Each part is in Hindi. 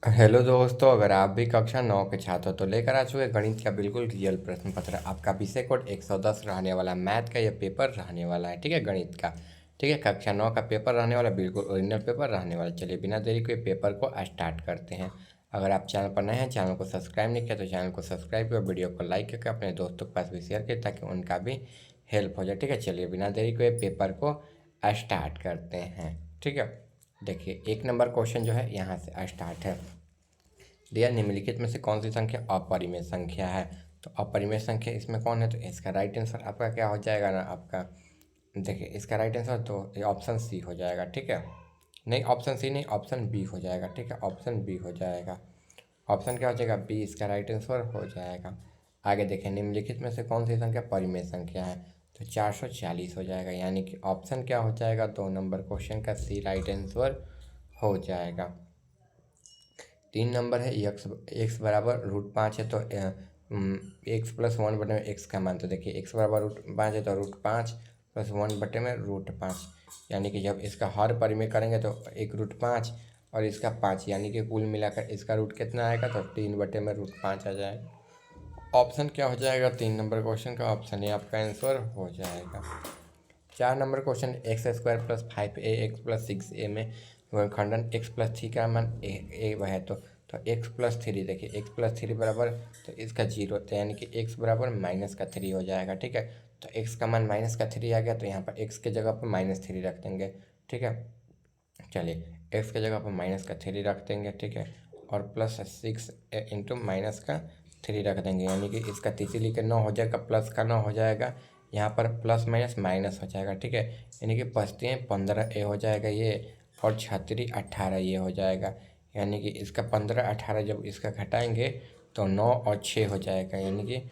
हेलो दोस्तों, अगर आप भी कक्षा 9 के छात्र हो तो लेकर आ चुके गणित का बिल्कुल रियल प्रश्न पत्र। आपका विषय कोड 110 रहने वाला, मैथ का यह पेपर रहने वाला है। ठीक है, गणित का। ठीक है, कक्षा 9 का पेपर रहने वाला, बिल्कुल ओरिजिनल पेपर रहने वाला। चलिए बिना देरी के पेपर को स्टार्ट करते हैं। अगर आप चैनल पर नए हैं, चैनल को सब्सक्राइब नहीं किया तो चैनल को सब्सक्राइब करें, वीडियो को लाइक करके अपने दोस्तों के पास भी शेयर करें ताकि उनका भी हेल्प हो जाए। ठीक है, चलिए बिना देरी के पेपर को स्टार्ट करते हैं। ठीक है, देखिए एक नंबर क्वेश्चन जो है यहाँ से स्टार्ट है। दिया निम्नलिखित में से कौन सी संख्या अपरिमेय संख्या है। तो अपरिमेय संख्या इसमें कौन है, तो इसका राइट आंसर आपका क्या हो जाएगा ना, आपका देखिए इसका राइट आंसर तो ये ऑप्शन सी हो जाएगा। ठीक है, नहीं ऑप्शन सी नहीं, ऑप्शन बी हो जाएगा। ठीक है, ऑप्शन बी हो जाएगा। ऑप्शन क्या हो जाएगा, बी इसका राइट आंसर हो जाएगा। आगे देखें, निम्नलिखित में से कौन सी संख्या परिमेय संख्या है, तो 440 हो जाएगा। यानी कि ऑप्शन क्या हो जाएगा, 2 नंबर क्वेश्चन का सी राइट आंसर हो जाएगा। 3 नंबर है, एक्स बराबर √5 है तो x+1/x का मान, तो देखिए x बराबर √5 है तो √5 प्लस 1/√5, यानी कि जब इसका हर परिमेय करेंगे तो 1√5 और इसका 5, यानी कि कुल मिलाकर इसका रूट कितना आएगा, तो 3/√5 आ जाएगा। ऑप्शन क्या हो जाएगा, 3 नंबर क्वेश्चन का ऑप्शन ए आपका आंसर हो जाएगा। 4 number question, x² + 5ax + 6a में खंडन x+3 का मान ए वह है तो x+3, देखिए x+3 बराबर, तो इसका जीरो, तो यानी कि x बराबर -3 हो जाएगा। ठीक है, तो x का मान -3 आ गया, तो यहाँ पर x के जगह पर -3 रख देंगे। ठीक है, चलिए x के जगह पर -3 रख देंगे। ठीक है, और +6 इंटू -3 रख देंगे, यानी कि इसका तीसरी के 9 हो जाएगा, प्लस का 9 हो जाएगा, यहाँ पर प्लस माइनस माइनस हो जाएगा। ठीक है, यानी कि बचते हैं 15a हो जाएगा ये, और 36 18 ये हो जाएगा। यानी कि इसका 15 18 जब इसका घटाएंगे तो 9 और 6 हो जाएगा, यानी कि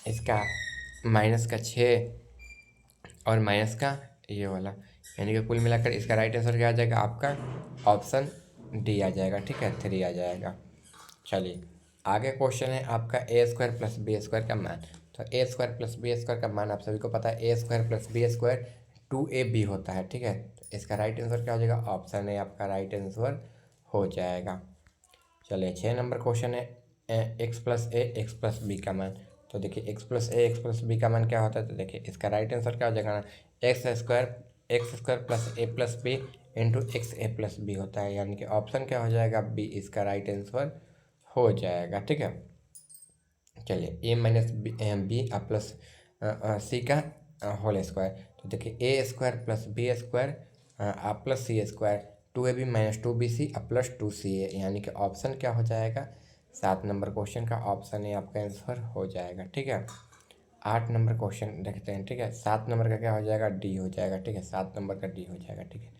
इसका माइनस का 6 और माइनस का ये वाला, यानी कि कुल मिलाकर इसका राइट आंसर क्या आ जाएगा, आपका ऑप्शन डी आ जाएगा। ठीक है, 3 आ जाएगा। चलिए आगे क्वेश्चन है आपका a² + b² का मान। तो a² + b² का मान आप सभी को पता है, a² + b² 2ab होता है। ठीक है, तो इसका राइट आंसर क्या हो जाएगा, ऑप्शन ए आपका राइट आंसर हो जाएगा। चलिए 6 नंबर क्वेश्चन है, x+a x+b का मान। तो देखिए x+a x+b का मान क्या होता है, तो देखिए इसका राइट आंसर क्या हो जाएगा ना, x² + a+b into x a+b होता है, यानी कि ऑप्शन क्या हो जाएगा, बी इसका राइट आंसर हो जाएगा। ठीक है, चलिए a-b प्लस सी का होल स्क्वायर। तो देखिए a² + b² plus c², 2ab - 2bc plus 2ca, यानी कि ऑप्शन क्या हो जाएगा, 7 नंबर क्वेश्चन का ऑप्शन ए आपका आंसर हो जाएगा। ठीक है, 8 नंबर क्वेश्चन देखते हैं। ठीक है, 7 नंबर का क्या हो जाएगा, डी हो जाएगा। ठीक है, 7 नंबर का डी हो जाएगा। ठीक है,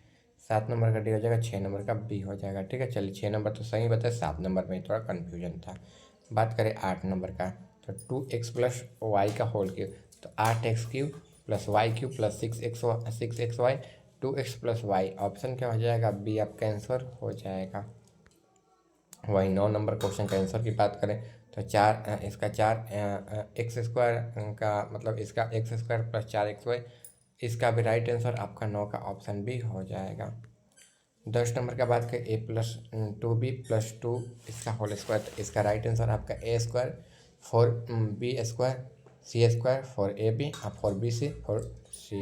7 नंबर का डी हो जाएगा, 6 नंबर का बी हो जाएगा। ठीक है, चलिए 6 नंबर तो सही बताए, 7 नंबर में थोड़ा कन्फ्यूजन था। बात करें 8 नंबर का, तो 2x + y का होल क्यूब, तो 8x³ + y³ + 6xy 2x + y, option क्या हो जाएगा, बी आपका आंसर हो जाएगा। वही 9 नंबर क्वेश्चन का आंसर की बात करें तो इसका 4x² का मतलब इसका x² + 4xy, इसका भी राइट आंसर आपका 9 का ऑप्शन भी हो जाएगा। 10 नंबर का बात करें a+2b + 2 इसका होल स्क्वायर, तो इसका राइट आंसर आपका a² 4b² c² 4ab 4bc 4c,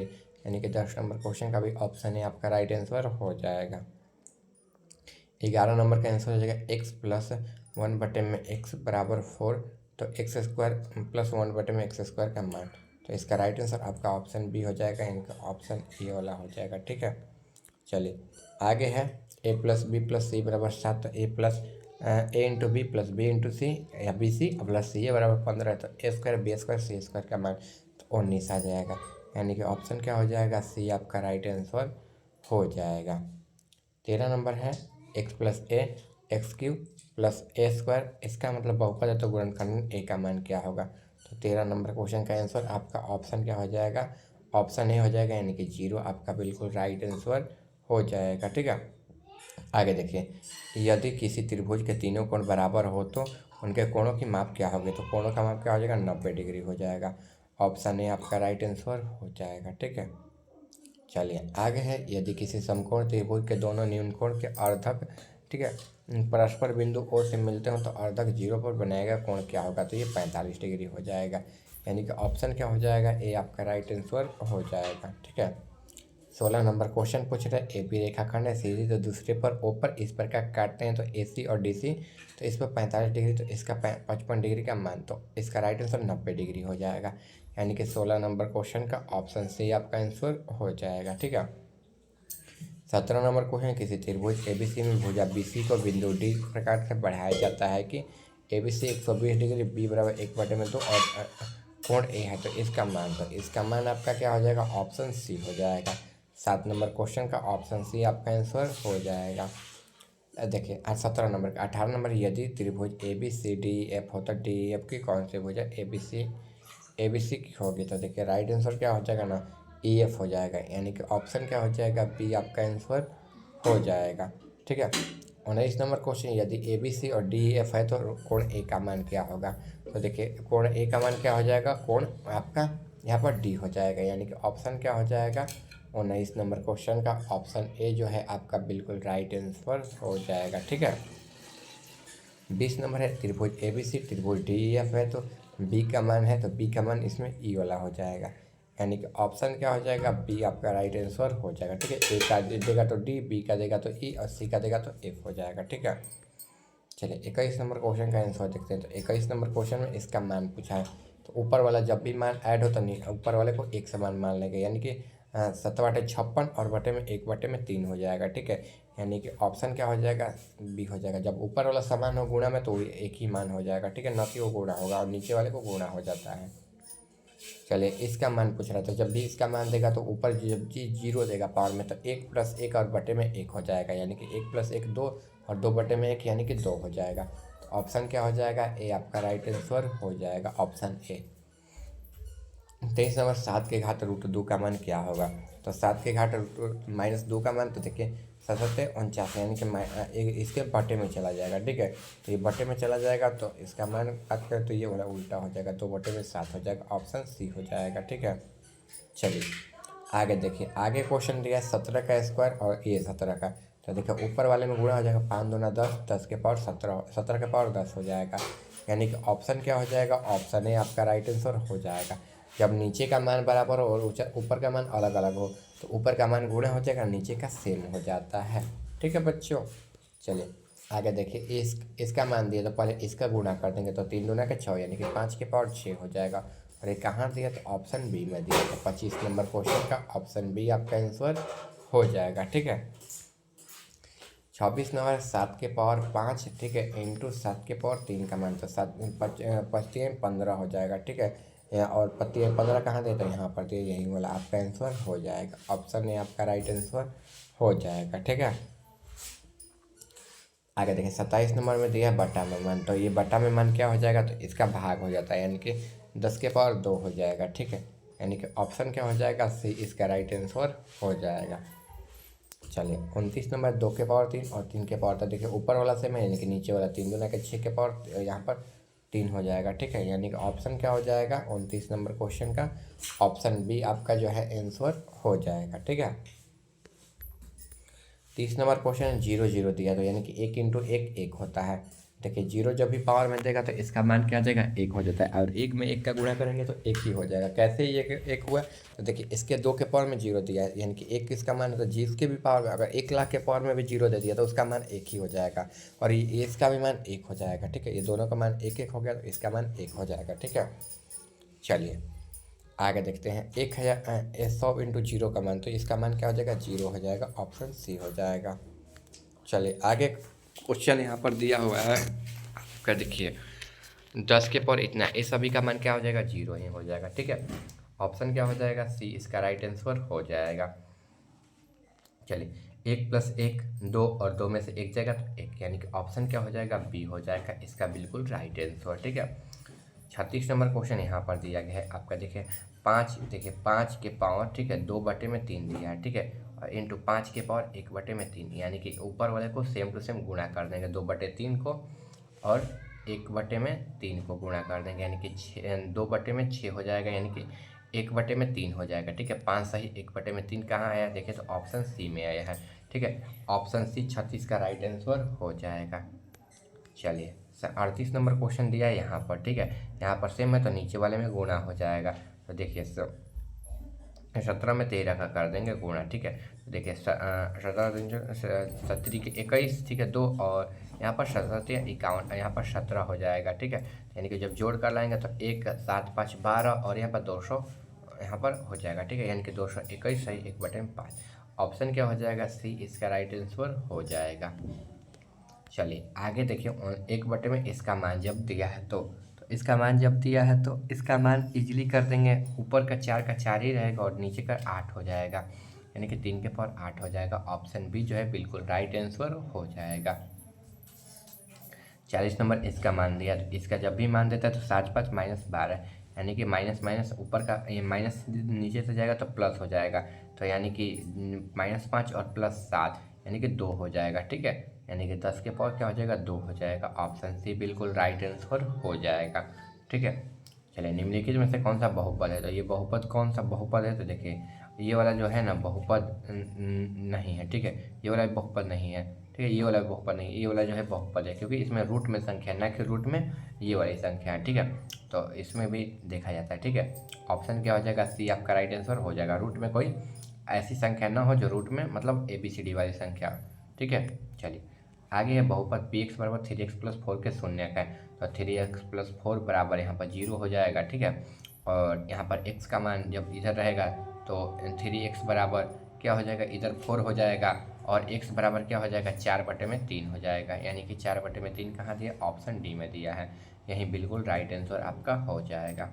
यानी कि 10 नंबर क्वेश्चन का भी ऑप्शन है आपका राइट आंसर हो जाएगा। 11 नंबर का आंसर हो जाएगा x+1/x = 4, तो x² + 1/x² का मान, तो इसका राइट आंसर आपका ऑप्शन बी हो जाएगा, इनका ऑप्शन ए वाला हो जाएगा। ठीक है, चलिए आगे है a+b+c = 7, तो a × b + b × c या bc प्लस सी ए = 15, तो a² b² c² का मान तो 19 आ जाएगा, यानी कि ऑप्शन क्या हो जाएगा, सी आपका राइट आंसर हो जाएगा। 13 नंबर है x+a x³ + a², इसका मतलब बहुपद है तो गुणनखंड ए का मान क्या होगा, तो 13 नंबर क्वेश्चन का आंसर आपका ऑप्शन क्या हो जाएगा, ऑप्शन ए हो जाएगा, यानी कि 0 आपका बिल्कुल राइट आंसर हो जाएगा। ठीक है, आगे देखिए, यदि किसी त्रिभुज के तीनों कोण बराबर हो तो उनके कोणों की माप क्या होगी, तो कोणों का माप क्या हो जाएगा, 90 डिग्री हो जाएगा। ऑप्शन ए आपका राइट आंसर हो जाएगा। ठीक है, चलिए आगे है, यदि किसी समकोण त्रिभुज के दोनों न्यून कोण के अर्धक ठीक है। परस्पर बिंदु ओ से मिलते हो तो अर्धक जीरो पर बनाएगा कोण क्या होगा, तो ये 45 डिग्री हो जाएगा। यानी कि ऑप्शन क्या हो जाएगा, ए आपका राइट आंसर हो जाएगा। ठीक है। 16 नंबर क्वेश्चन पूछ रहे हैं, ए बी रेखाखंड है सीधी, तो दूसरे पर ओ पर इस प्रकार काटते हैं तो ए सी और डी सी, तो इस पर 45 डिग्री, तो इसका 55 डिग्री का मान, तो इसका राइट आंसर 90 डिग्री हो जाएगा। यानी कि 16 नंबर क्वेश्चन का ऑप्शन सी आपका आंसर हो जाएगा। ठीक है। 17 नंबर क्वेश्चन, किसी त्रिभुज एबीसी में भुजा बीसी को बिंदु डी प्रकार से बढ़ाया जाता है कि एबीसी 120 डिग्री, बी बराबर 1/2 और कोण ए है, तो इसका मान, तो इसका मान आपका क्या हो जाएगा, ऑप्शन सी हो जाएगा। 7 नंबर क्वेश्चन का ऑप्शन सी आपका आंसर हो जाएगा। देखिए 17 नंबर का 18 नंबर, यदि त्रिभुज A B C D F हो तो डी एफ की कौन सी भुजा ए बी सी की होगी, तो देखिए राइट आंसर क्या हो जाएगा ना, ई एफ हो जाएगा। यानी कि ऑप्शन क्या हो जाएगा, बी आपका आंसर हो जाएगा। ठीक है। 19 नंबर क्वेश्चन, यदि ए बी सी और डी एफ है तो कोण ए का मान क्या होगा, तो देखिए कोण ए का मान क्या हो जाएगा, कोण आपका यहाँ पर डी हो जाएगा। यानी कि ऑप्शन क्या हो जाएगा, 19 नंबर क्वेश्चन का ऑप्शन ए जो है आपका बिल्कुल राइट आंसर हो जाएगा। ठीक है। 20 नंबर है, त्रिभुज ए बी सी त्रिभुज डी ई एफ है तो बी का मान है, तो बी का मान इसमें ई वाला हो जाएगा। यानी कि ऑप्शन क्या हो जाएगा, बी आपका राइट आंसर हो जाएगा। ठीक है। ए का देगा तो डी, बी का देगा तो ई और सी का देगा तो एफ हो जाएगा। ठीक है। चलिए 21 नंबर क्वेश्चन का आंसर देखते हैं। तो 21 नंबर क्वेश्चन में इसका मान पूछा है, तो ऊपर वाला जब भी मान ऐड हो तो नहीं ऊपर वाले को एक समान मान लेंगे, यानी कि 7/56 और बटे में 1/3 हो जाएगा। ठीक है। यानी कि ऑप्शन क्या हो जाएगा, बी हो जाएगा। जब ऊपर वाला समान हो गुणा में तो एक ही मान हो जाएगा। ठीक है। न कि वो गुणा होगा, और नीचे वाले को गुणा हो जाता है। चलिए इसका मान पूछ रहा था, जब भी इसका मान देगा तो ऊपर जब जी जीरो देगा पावर में, तो 1+1 और बटे में 1 हो जाएगा। यानी कि 1+1 2 और 2/1 यानी कि 2 हो जाएगा। तो ऑप्शन क्या हो जाएगा, ए आपका राइट आंसर हो जाएगा, ऑप्शन ए। 23 नंबर, 7 के घात √2 का मान क्या होगा, तो 7 के घाट -2 का मान, तो देखिए 7×7 = 49, यानी कि इसके बटे में चला जाएगा। ठीक है। तो ये बटे में चला जाएगा तो इसका मान बात करें तो ये वाला उल्टा हो जाएगा, 2/7 हो जाएगा, ऑप्शन सी हो जाएगा। ठीक है। चलिए आगे देखिए, आगे क्वेश्चन दिया है 17 का स्क्वायर और ये 17 का, तो देखिए ऊपर वाले में गुणा हो जाएगा, 5 दूना 10, 10 के पावर 17, 17 के पावर 10 हो जाएगा। यानी कि ऑप्शन क्या हो जाएगा, ऑप्शन ए आपका राइट आंसर हो जाएगा। जब नीचे का मान बराबर हो और ऊपर का मान अलग अलग हो, तो ऊपर का मान गुणा हो जाएगा, नीचे का सेम हो जाता है। ठीक है बच्चों। चलिए आगे देखिए, इसका मान दिया तो पहले इसका गुणा कर देंगे, तो 3 दूना के 6, यानी कि 5 के पावर 6 हो जाएगा। और ये कहाँ दिया, तो ऑप्शन बी में दिया। तो 25 नंबर क्वेश्चन का ऑप्शन बी आपका आंसर हो जाएगा। ठीक है। 26 नंबर, 7 के पावर 5, ठीक है, इंटू 7 के पावर 3 का मान, तो 7×5 = 15 हो जाएगा। ठीक है। और 15 कहाँ देते हैं, यहाँ पर दिए, यही वाला आपका आंसर हो जाएगा, ऑप्शन ए आपका राइट आंसर हो जाएगा। ठीक है। आगे देखिए 27 नंबर में दिया है बटा में मान, तो ये बटा में मान क्या हो जाएगा, तो इसका भाग हो जाता है, यानी कि 10 के पावर 2 हो जाएगा। ठीक है। यानी कि ऑप्शन क्या हो जाएगा, सी इसका राइट आंसर हो जाएगा। चलिए 29 नंबर, 2 के पावर 3 और 3 के पावर, तो देखिए ऊपर वाला सेम है, यानी कि नीचे वाला 3 दूना के 6 के पावर यहाँ पर 3 हो जाएगा। ठीक है। यानी कि ऑप्शन क्या हो जाएगा, 29 नंबर क्वेश्चन का ऑप्शन बी आपका जो है आंसर हो जाएगा। ठीक है। 30 नंबर क्वेश्चन 0 0 दिया, तो यानी कि 1 × 1 1 होता है। देखिए 0 जब भी पावर में देगा तो इसका मान क्या आ जाएगा, 1 हो जाता है, और 1 में 1 का गुणा करेंगे तो 1 ही हो जाएगा। कैसे ये 1 हुआ, तो देखिए इसके 2 के पावर में 0 दिया है, यानी कि 1 किसका मान है, तो जिसके भी पावर में अगर 1 लाख के पावर में भी 0 दे दिया तो उसका मान 1 ही हो जाएगा, और ये इसका भी मान 1 हो जाएगा। ठीक है। ये दोनों का मान 1 1 हो गया, तो इसका मान 1 हो जाएगा। ठीक है। चलिए आगे देखते हैं, 100 × 0 का मान, तो इसका मान क्या हो जाएगा, 0 हो जाएगा, ऑप्शन सी हो जाएगा। चलिए आगे क्वेश्चन यहाँ पर दिया हुआ है आपका, देखिए 10 के पावर इतना, इस सभी का मान क्या हो जाएगा, 0 ही हो जाएगा। ठीक है। ऑप्शन क्या हो जाएगा, सी इसका राइट आंसर हो जाएगा। चलिए 1+1 2 और 2 में से 1 जाएगा तो 1, यानी कि ऑप्शन क्या हो जाएगा, बी हो जाएगा, इसका बिल्कुल राइट आंसर। ठीक है। 36 नंबर क्वेश्चन यहाँ पर दिया गया है आपका, देखिए 5, देखिए 5 के पावर, ठीक है, 2/3 दिया है। ठीक है। और इंटू 5 के पावर 1/3, यानी कि ऊपर वाले को सेम टू सेम गुणा कर देंगे, 2/3 को और 1/3 को गुणा कर देंगे, यानी कि 2/6 हो जाएगा, यानी कि 1/3 हो जाएगा। ठीक है। 5 सही 1/3 कहाँ आया, देखिए तो ऑप्शन सी में आया है। ठीक है। ऑप्शन सी 36 का राइट आंसर हो जाएगा। चलिए 38 नंबर क्वेश्चन दिया है यहाँ पर, ठीक है। यहाँ पर सेम है तो नीचे वाले में गुणा हो जाएगा। तो देखिए 17 में 13 का कर देंगे गुणा, ठीक है। तो देखिए 17 सत्तरी के 21, ठीक है, 2 और यहाँ पर 17 51, यहाँ पर 17 हो जाएगा, ठीक है। यानी कि जब जोड़ कर लाएंगे तो 1 7 5 12 और यहाँ पर 200 यहाँ पर हो जाएगा, ठीक है। यानी कि 221 सही 1/5। ऑप्शन क्या हो जाएगा? सी इसका राइट आंसर हो जाएगा। चलिए आगे देखिए 1/में इसका मान जब दिया है तो इसका मान जब दिया है तो इसका मान इजीली कर देंगे। ऊपर का 4 का 4 ही रहेगा और नीचे का 8 हो जाएगा, यानी कि 3 के पावर 8 हो जाएगा। ऑप्शन बी जो है बिल्कुल राइट आंसर हो जाएगा। 40 नंबर इसका मान दिया, तो इसका जब भी मान देता है तो 7 5 -12, यानी कि माइनस माइनस ऊपर का माइनस नीचे से जाएगा तो प्लस हो जाएगा। तो यानी कि -5 और +7 यानी कि 2 हो जाएगा, ठीक है। यानी कि 10 के पावर क्या हो जाएगा? 2 हो जाएगा। ऑप्शन सी बिल्कुल राइट आंसर हो जाएगा, ठीक है। चलिए निम्नलिखित में से कौन सा बहुपद है? तो ये बहुपद कौन सा बहुपद है? तो देखिए ये वाला जो है ना बहुपद नहीं है, ठीक है। ये वाला बहुपद नहीं है, ठीक है। ये वाला बहुपद नहीं, ये वाला जो है बहुपद है, क्योंकि इसमें रूट में संख्या है, ना कि रूट में ये वाली संख्या है, ठीक है। तो इसमें भी देखा जाता है, ठीक है। ऑप्शन क्या हो जाएगा? सी आपका राइट आंसर हो जाएगा। रूट में कोई ऐसी संख्या ना हो जो रूट में मतलब ABCD वाली संख्या, ठीक है। चलिए आगे है बहुपद पी एक्स बराबर 3x + 4 के शून्य का है। तो 3x + 4 बराबर यहाँ पर 0 हो जाएगा, ठीक है। और यहाँ पर x का मान जब इधर रहेगा तो 3x बराबर क्या हो जाएगा? इधर 4 हो जाएगा और x बराबर क्या हो जाएगा? 4/3 हो जाएगा, यानी कि 4/3 कहाँ दिया? ऑप्शन डी में दिया है। यही बिल्कुल राइट आंसर आपका हो जाएगा।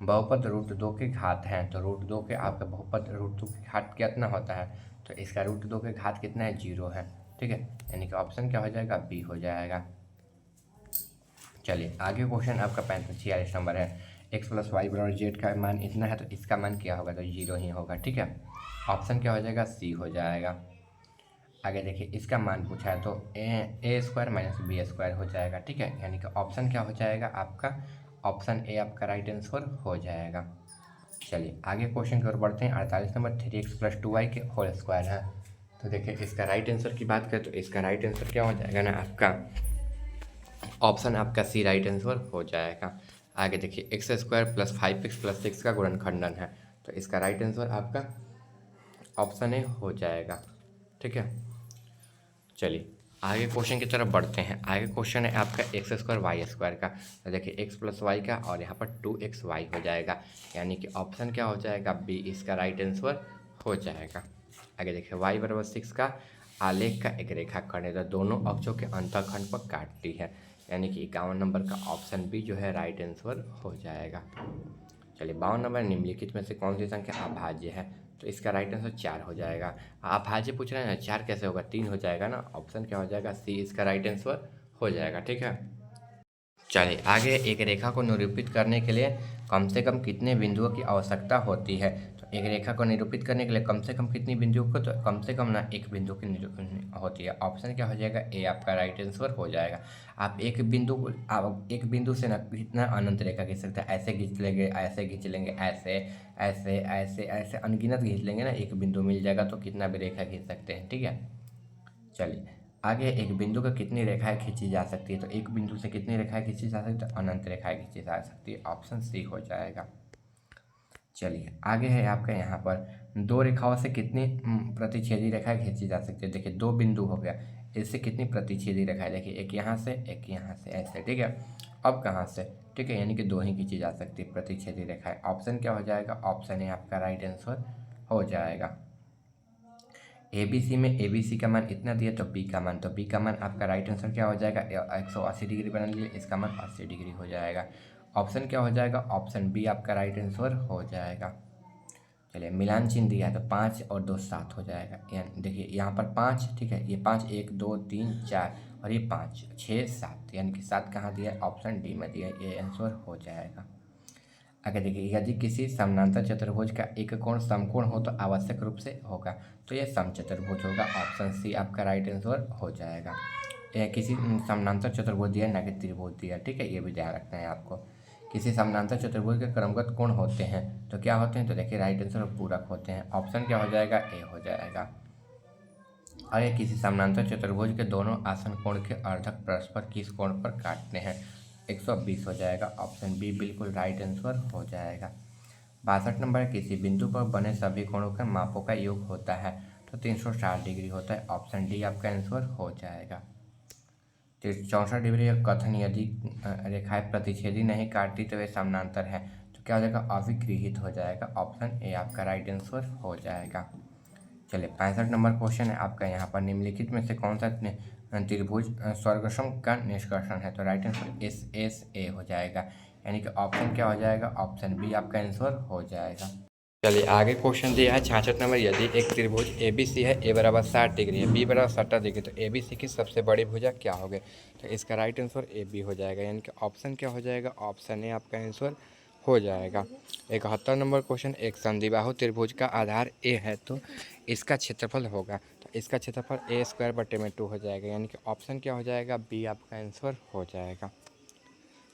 बहुपद √2 के घात हैं, तो √2 के आपका बहुपद √2 के घात कितना होता है? तो इसका √2 के घात कितना है? 0 है, ठीक है। यानी कि ऑप्शन क्या हो जाएगा? बी हो जाएगा। चलिए आगे क्वेश्चन आपका 46 नंबर है। x + y = z का मान इतना है तो इसका मान क्या होगा? तो 0 ही होगा, ठीक है। ऑप्शन क्या हो जाएगा? सी हो जाएगा। आगे देखिए इसका मान पूछा है तो a² - b² हो जाएगा, ठीक है। यानी कि ऑप्शन क्या हो जाएगा आपका? ऑप्शन ए आपका राइट आंसर हो जाएगा। चलिए आगे क्वेश्चन की ओर बढ़ते हैं। 48 नंबर 3x + 2y के होल स्क्वायर है। तो देखिए इसका राइट आंसर की बात करें तो इसका राइट आंसर क्या हो जाएगा ना आपका? ऑप्शन आपका सी राइट आंसर हो जाएगा। आगे देखिए x² + 5x + 6 का गुणनखंडन है। तो इसका राइट आंसर आपका ऑप्शन ए हो जाएगा, ठीक है। चलिए आगे क्वेश्चन की तरफ बढ़ते हैं। आगे क्वेश्चन है आपका x² y² का। तो देखिए x + y का और यहाँ पर 2xy हो जाएगा, यानी कि ऑप्शन क्या हो जाएगा? बी इसका राइट आंसर हो जाएगा। आगे देखिए y = 6 का आलेख का एक रेखा खंड, तो दोनों अक्षों के अंतःखंड पर काटती है, यानी कि 51 नंबर का ऑप्शन बी जो है राइट आंसर हो जाएगा। चलिए 52 नंबर निम्नलिखित में से कौन सी संख्या अभाज्य है? तो इसका राइट आंसर 4 हो जाएगा। अभाज्य पूछ रहे हैं ना, 4 कैसे होगा? 3 हो जाएगा ना। ऑप्शन क्या हो जाएगा? सी इसका राइट आंसर हो जाएगा, ठीक है। चलिए आगे एक रेखा को निरूपित करने के लिए कम से कम कितने बिंदुओं की आवश्यकता होती है? तो एक रेखा को निरूपित करने के लिए कम से कम कितनी बिंदुओं को? तो कम से कम ना एक बिंदु की होती है। ऑप्शन क्या हो जाएगा? ए आपका राइट आंसर हो जाएगा। आप एक बिंदु से ना कितना अनंत रेखा खींच सकते हैं? ऐसे खींच लेंगे, ऐसे खींच लेंगे, ऐसे ऐसे ऐसे ऐसे अनगिनत खींच लेंगे ना, एक बिंदु मिल जाएगा तो कितना भी रेखा खींच सकते हैं, ठीक है। चलिए आगे एक बिंदु का कितनी रेखाएं खींची जा सकती है? तो एक बिंदु से कितनी रेखाएं खींची जा सकती है? तो अनंत रेखाएं खींची जा सकती है। ऑप्शन सी हो जाएगा। चलिए आगे है आपका यहाँ पर दो रेखाओं से कितनी प्रतिच्छेदी रेखाएं खींची जा सकती है? देखिए दो बिंदु हो गया, इससे कितनी प्रतिच्छेदी रेखाएं? देखिए एक यहाँ से एक यहाँ से, ऐसे, ठीक है। अब कहाँ से? ठीक है, यानी कि दो ही खींची जा सकती है प्रतिच्छेदी रेखाएं। ऑप्शन क्या हो जाएगा? ऑप्शन ए आपका राइट आंसर हो जाएगा। ABC में ABC का मान इतना दिया तो B का मान, तो B का मान आपका राइट आंसर क्या हो जाएगा? 180 डिग्री बनाने के लिए इसका मान 80 डिग्री हो जाएगा। ऑप्शन क्या हो जाएगा? ऑप्शन बी आपका राइट आंसर हो जाएगा। चलिए मिलान चिन्ह दिया है तो 5 और 2 7 हो जाएगा। यानी देखिए यहाँ पर 5, ठीक है, ये 5 1 2 3 4 और ये 5 6 7, यानी कि 7 कहाँ दिया है? ऑप्शन डी में दिया है, ये आंसर हो जाएगा। आगे देखिए यदि किसी समानांतर चतुर्भुज का एक कोण समकोण हो तो आवश्यक रूप से होगा, तो यह समचतुर्भुज होगा। ऑप्शन सी आपका राइट आंसर हो जाएगा। यह किसी समानांतर चतुर्भुज दिया ना कि त्रिभुज दिया, ठीक है, ये भी ध्यान रखना है आपको। किसी समानांतर चतुर्भुज के क्रमगत कोण होते हैं तो क्या होते हैं? तो देखिए राइट आंसर पूरक होते हैं। ऑप्शन क्या हो जाएगा? ए हो जाएगा। आगे किसी समानांतर चतुर्भुज के दोनों आसन कोण के अर्धक परस्पर किस कोण पर काटने हैं? 120 हो जाएगा। ऑप्शन बी बिल्कुल राइट आंसर हो जाएगा। 62 नंबर, किसी बिंदु पर बने सभी कोणों के मापों का योग होता है तो 360 डिग्री होता है। ऑप्शन डी आपका आंसर हो जाएगा। 64 डिग्री का कथन, यदि रेखाएं प्रतिच्छेदी नहीं काटती तो वे समानांतर है, तो क्या हो जाएगा? अविगृहित हो जाएगा। ऑप्शन ए आपका राइट आंसर हो जाएगा। चलिए 65 नंबर क्वेश्चन है आपका, यहाँ पर निम्नलिखित में से कौन सा त्रिभुज स्वर्गसम का निष्कर्षण है? तो राइट आंसर एस ए हो जाएगा, यानी कि ऑप्शन क्या हो जाएगा? ऑप्शन बी आपका आंसर हो जाएगा। चलिए आगे क्वेश्चन दिया है 66 नंबर, यदि एक त्रिभुज ए बी सी है, ए बराबर 60 डिग्री है, बी बराबर 70 डिग्री, तो ए बी सी की सबसे बड़ी भुजा क्या होगी? तो इसका राइट आंसर ए बी हो जाएगा, यानी कि ऑप्शन क्या हो जाएगा? ऑप्शन ए आपका आंसर हो जाएगा। 71 नंबर क्वेश्चन, एक संदिबाहु त्रिभुज का आधार ए है तो इसका क्षेत्रफल होगा, तो इसका क्षेत्रफल ए स्क्वायर बटे में 2 हो जाएगा, यानी कि ऑप्शन क्या हो जाएगा? बी आपका आंसर हो जाएगा।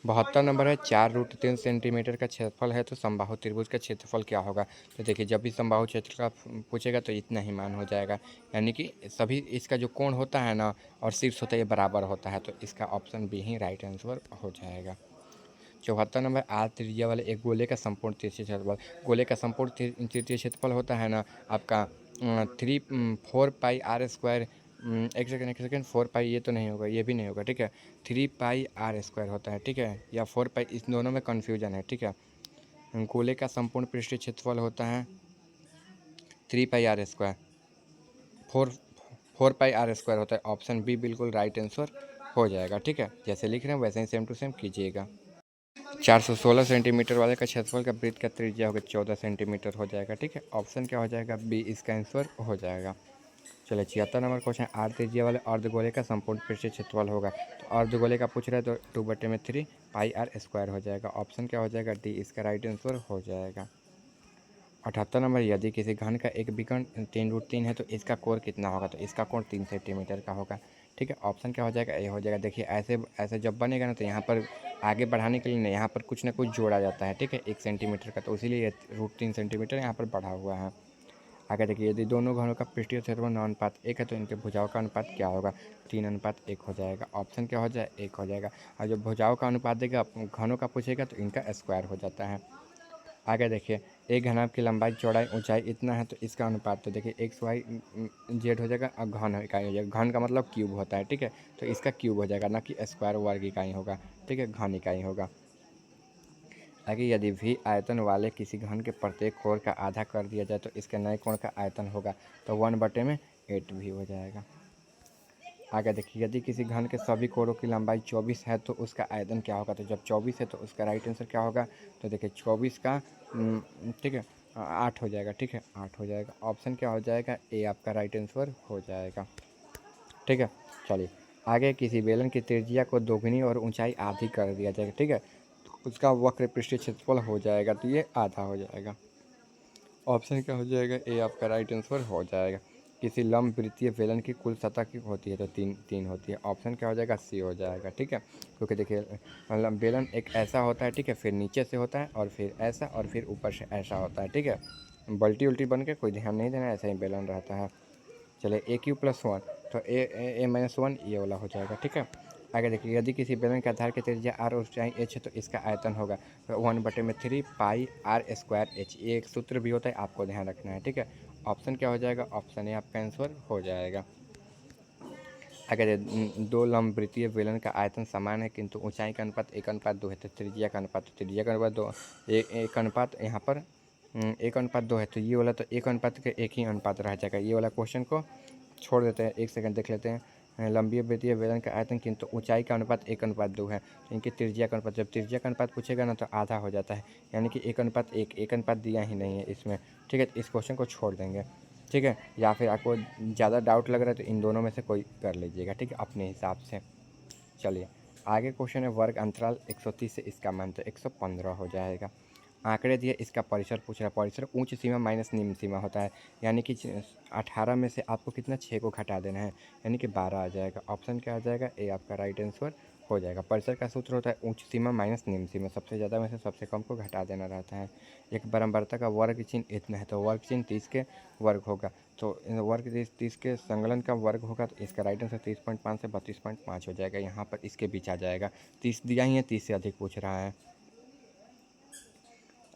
72 नंबर है, 4√3 सेंटीमीटर का क्षेत्रफल है तो समबाहु त्रिभुज का क्षेत्रफल क्या होगा? तो देखिए जब भी समबाहु क्षेत्र का पूछेगा तो इतना ही मान हो जाएगा, यानी कि सभी इसका जो कोण होता है ना और शीर्ष होता है ये बराबर होता है, तो इसका ऑप्शन बी ही राइट आंसर हो जाएगा। 74 नंबर, आर त्रिज्या वाले एक गोले का संपूर्ण तिरछे क्षेत्रफल, गोले का संपूर्ण तृतीय क्षेत्रफल होता है ना आपका 3/4 पाई r² एक सेकेंड 4 पाई ये तो नहीं होगा, ये भी नहीं होगा, ठीक है। 3 पाई r² होता है, ठीक है, या 4 पाई, इस दोनों में कन्फ्यूजन है, ठीक है। गोले का संपूर्ण पृष्ठीय क्षेत्रफल होता है 3 पाई r², 4 पाई r² होता है। ऑप्शन बी बिल्कुल राइट आंसर हो जाएगा, ठीक है। जैसे लिख रहे हैं वैसे ही सेम टू सेम कीजिएगा। 416 सेंटीमीटर वाले का क्षेत्रफल का वृत्त का त्रिज्या होगा 14 सेंटीमीटर हो जाएगा, ठीक है। ऑप्शन क्या हो जाएगा? बी इसका आंसर हो जाएगा। चलिए 76 नंबर क्वेश्चन, आर त्रिज्या वाले अर्धगोले का संपूर्ण पृष्ठीय क्षेत्रफल होगा, तो अर्धगोले का पूछ रहा है तो 2/3 पाई r² हो जाएगा। ऑप्शन क्या हो जाएगा? डी इसका राइट आंसर हो जाएगा। 78 नंबर, यदि किसी घन का एक विकर्ण 3√3 है तो इसका कोण कितना होगा? तो इसका कोण 3 सेंटीमीटर का होगा, ठीक है। ऑप्शन क्या हो जाएगा? ए हो जाएगा। देखिए ऐसे ऐसे जब बनेगा ना तो यहाँ पर आगे बढ़ाने के लिए ना यहाँ पर कुछ ना कुछ जोड़ा जाता है, ठीक है, 1 सेंटीमीटर का, तो इसीलिए √3 सेंटीमीटर यहाँ पर बढ़ा हुआ है। आगे देखिए, यदि दोनों घनों का पृष्ठीय क्षेत्रफल 9:1 है तो इनके भुजाओं का अनुपात क्या होगा? 3:1 हो जाएगा। ऑप्शन क्या हो जाए? 1 हो जाएगा। और जब भुजाओं का अनुपात देगा घनों का पूछेगा तो इनका स्क्वायर हो जाता है। आगे देखिए, एक घनाभ की लंबाई चौड़ाई ऊंचाई इतना है तो इसका अनुपात तो देखिए XY Z हो जाएगा और घन इकाई हो जाएगा। घन का मतलब क्यूब होता है, ठीक है, तो इसका क्यूब हो जाएगा, ना कि स्क्वायर वर्ग इकाई होगा, ठीक है, घन इकाई होगा। आगे, यदि भी आयतन वाले किसी घन के प्रत्येक कोण का आधा कर दिया जाए तो इसके नए कोण का आयतन होगा, तो 1/8 भी हो जाएगा। आगे देखिए, यदि किसी घन के सभी कोणों की लंबाई 24 है तो उसका आयतन क्या होगा? तो जब 24 है तो उसका राइट आंसर क्या होगा? तो देखिए 24 का ठीक है 8 हो जाएगा, ठीक है, 8 हो जाएगा। ऑप्शन क्या हो जाएगा? ए आपका राइट आंसर हो जाएगा, ठीक है। चलिए आगे, किसी बेलन की त्रिज्या को दोगुनी और ऊंचाई आधी कर दिया जाएगा, ठीक है, तो उसका वक्र पृष्ठीय क्षेत्रफल हो जाएगा, तो ये आधा हो जाएगा। ऑप्शन क्या हो जाएगा? ए आपका राइट आंसर हो जाएगा। किसी लंब वृत्तीय बेलन की कुल सतह की होती है तो तीन होती है। ऑप्शन क्या हो जाएगा? सी हो जाएगा, ठीक है, क्योंकि देखिए मतलब बेलन एक ऐसा होता है, ठीक है, फिर नीचे से होता है और फिर ऐसा और फिर ऊपर से ऐसा होता है, ठीक है। बल्टी उल्टी बन के कोई ध्यान नहीं देना, ऐसा ही बेलन रहता है। चलिए A³ + 1 तो A-1 ये वाला हो जाएगा, ठीक है। आगे देखिए, यदि किसी बेलन के आधार की त्रिज्या r और ऊंचाई h है तो इसका आयतन होगा तो 1/3 पाई r² h। ये एक सूत्र भी होता है, आपको ध्यान रखना है, ठीक है। ऑप्शन क्या हो जाएगा? ऑप्शन ए आपका आंसर हो जाएगा। अगर दो लंबवृत्तीय बेलन का आयतन समान है किंतु ऊंचाई का अनुपात 1:2 है तो त्रिज्या का अनुपात 2 एक अनुपात यहाँ पर 1:2 है, तो ये वाला तो 1 अनुपात का एक ही अनुपात रह जाएगा। ये वाला क्वेश्चन को छोड़ देते हैं, एक सेकंड देख लेते हैं। लंबी वृत्तीय बेलन का आयतन किंतु ऊंचाई का अनुपात 1:2 है, तो इनकी त्रिज्या का अनुपात, जब त्रिज्या का अनुपात पूछेगा ना तो आधा हो जाता है, यानी कि 1:1, एक अनुपात दिया ही नहीं है इसमें, ठीक है, इस क्वेश्चन को छोड़ देंगे, ठीक है। या फिर आपको ज़्यादा डाउट लग रहा है तो इन दोनों में से कोई कर लीजिएगा, ठीक है, अपने हिसाब से। चलिए आगे क्वेश्चन है, वर्ग अंतराल 130 से इसका मान तो 115 हो जाएगा। आंकड़े दिए, इसका परिसर पूछ रहा है। परिसर उच्च सीमा माइनस निम्न सीमा होता है, यानी कि 18 में से आपको कितना 6 को घटा देना है, यानी कि 12 आ जाएगा। ऑप्शन क्या आ जाएगा? ए आपका राइट आंसर हो जाएगा। परिसर का सूत्र होता है उच्च सीमा माइनस निम्न सीमा, सबसे ज़्यादा में से सबसे कम को घटा देना रहता है। एक बराबरता का वर्ग चिन्ह इतना है, तो वर्ग चिन्ह 30 के वर्ग होगा, तो वर्ग 30 के संकलन का वर्ग होगा, तो इसका राइट आंसर 30.5 से 32.5 हो जाएगा। यहाँ पर इसके बीच आ जाएगा, 30 दिया ही है, 30 से अधिक पूछ रहा है।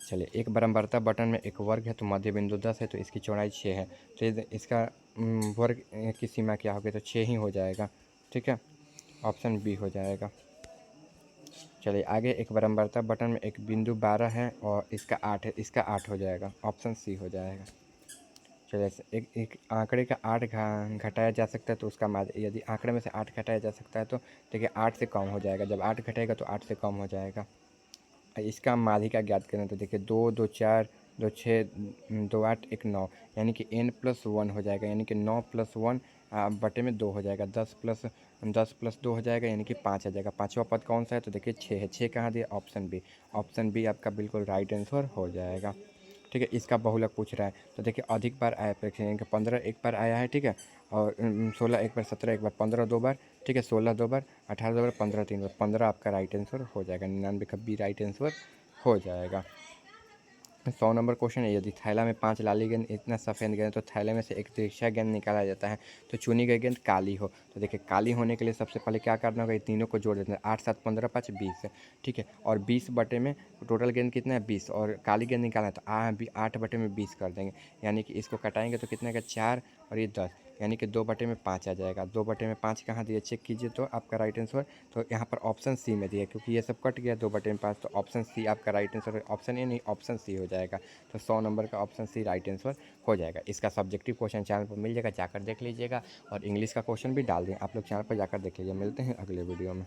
चलिए, एक बराबरता बटन में एक वर्ग है, तो मध्य बिंदु 10 है, तो इसकी चौड़ाई 6 है, तो इसका वर्ग की सीमा क्या होगी, तो 6 ही हो जाएगा। ठीक है, ऑप्शन बी हो जाएगा। चलिए आगे, एक बराबरता बटन में एक बिंदु 12 है और इसका 8 है, इसका 8 हो जाएगा, ऑप्शन सी हो जाएगा। चलिए, एक आंकड़े का 8 घटाया जा सकता है, तो उसका माध्य, यदि आंकड़े में से 8 घटाया जा सकता है तो देखिए 8 से कम हो जाएगा, जब 8 घटेगा तो 8 से कम हो जाएगा। इसका माध्यिका ज्ञात करें, तो देखिए 2 2 4 2 6 2 8 1 9, यानी कि n+1 हो जाएगा, यानी कि 9+1 बटे में 2 हो जाएगा, 10+2 हो जाएगा, यानी कि 5 आ जाएगा। पाँचवा पद कौन सा है, तो देखिए 6 है, 6 कहाँ दिया, ऑप्शन बी। ऑप्शन बी आपका बिल्कुल राइट आंसर हो जाएगा। ठीक है, इसका बहुलक पूछ रहा है, तो देखिए अधिक बार आया प्रेक्षण, यानी कि 15 एक बार आया है, ठीक है, और 16 एक बार, 17 एक बार, 15 दो बार, ठीक है, 16 दो बार, 18 दो बार, 15 तीन बार, 15 आपका राइट आंसर हो जाएगा। 99 का बी राइट आंसर हो जाएगा। 100 नंबर क्वेश्चन है, यदि थैला में 5 लाली गेंद इतना सफ़ेद गेंद, तो थैले में से एक तिरछा गेंद निकाला जाता है, तो चुनी गई गेंद काली हो, तो देखिए काली होने के लिए सबसे पहले क्या करना होगा, ये तीनों को जोड़ देना है, 8 7 15 5 20 है, ठीक है, और 20 बटे में टोटल गेंद कितना है 20, और काली गेंद निकालना है, तो 8 बटे में 20 कर देंगे, यानी कि इसको कटाएंगे तो कितने का 4 और ये 10, यानी कि 2 बटे में 5 आ जाएगा। 2 बटे में 5 कहाँ दिया, चेक कीजिए, तो आपका राइट आंसर तो यहाँ पर ऑप्शन सी में दिया, क्योंकि ये सब कट गया 2 बटे में 5, तो ऑप्शन सी आपका राइट आंसर, ऑप्शन ए नहीं, ऑप्शन सी हो जाएगा। तो 100 नंबर का ऑप्शन सी राइट आंसर हो जाएगा। इसका सब्जेक्टिव क्वेश्चन चैनल पर मिल जाएगा, जाकर देख लीजिएगा, और इंग्लिश का क्वेश्चन भी डाल दें आप लोग, चैनल पर जाकर देख लीजिए। मिलते हैं अगले वीडियो में।